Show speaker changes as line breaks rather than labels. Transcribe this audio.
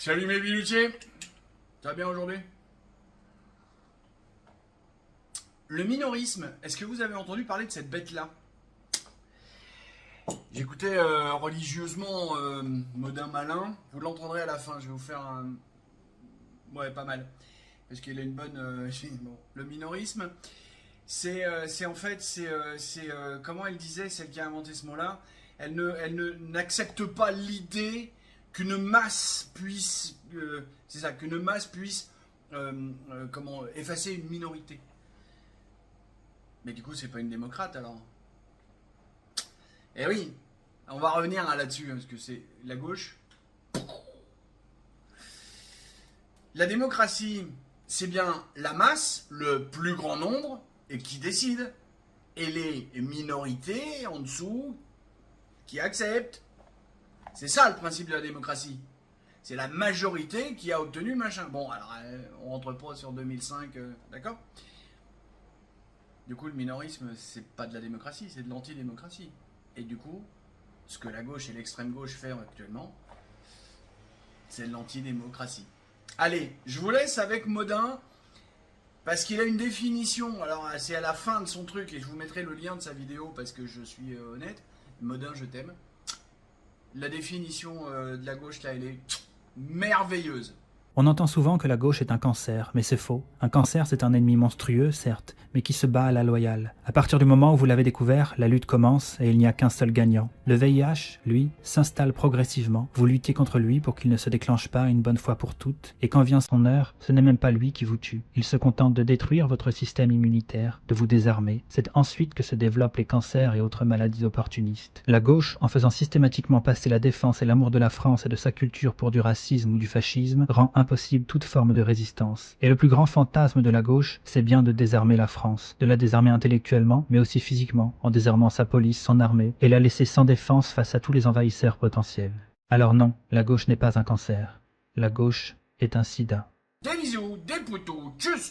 Salut mes bijoutiers. Ça va bien aujourd'hui? Le minorisme, est-ce que vous avez entendu parler de cette bête-là? J'écoutais religieusement Modin Malin. Vous l'entendrez à la fin, je vais vous faire un... Ouais, pas mal. Parce qu'il a une bonne... bon. Le minorisme, c'est en fait... comment elle disait, celle qui a inventé ce mot-là? N'accepte pas l'idée qu'une masse puisse... c'est ça, qu'une masse puisse... comment effacer une minorité. Mais du coup, c'est pas une démocrate alors. Eh oui, on va revenir là-dessus, parce que c'est la gauche. La démocratie, c'est bien la masse, le plus grand nombre, et qui décide. Et les minorités en dessous qui acceptent. C'est ça le principe de la démocratie. C'est la majorité qui a obtenu machin. Bon, alors, on rentre pas sur 2005, d'accord? Du coup, le minorisme, c'est pas de la démocratie, c'est de l'antidémocratie. Et du coup, ce que la gauche et l'extrême gauche font actuellement, c'est de l'antidémocratie. Allez, je vous laisse avec Modin, parce qu'il a une définition. Alors, c'est à la fin de son truc, et je vous mettrai le lien de sa vidéo, parce que je suis honnête. Modin, je t'aime. La définition de la gauche, là, elle est merveilleuse.
On entend souvent que la gauche est un cancer, mais c'est faux. Un cancer, c'est un ennemi monstrueux, certes, mais qui se bat à la loyale. À partir du moment où vous l'avez découvert, la lutte commence et il n'y a qu'un seul gagnant. Le VIH, lui, s'installe progressivement. Vous luttez contre lui pour qu'il ne se déclenche pas une bonne fois pour toutes. Et quand vient son heure, ce n'est même pas lui qui vous tue. Il se contente de détruire votre système immunitaire, de vous désarmer. C'est ensuite que se développent les cancers et autres maladies opportunistes. La gauche, en faisant systématiquement passer la défense et l'amour de la France et de sa culture pour du racisme ou du fascisme, rend impossible toute forme de résistance. Et le plus grand fantasme de la gauche, c'est bien de désarmer la France, de la désarmer intellectuellement, mais aussi physiquement, en désarmant sa police, son armée, et la laisser sans défense face à tous les envahisseurs potentiels. Alors non, la gauche n'est pas un cancer. La gauche est un sida.
Des bisous, des poutous, tchuss.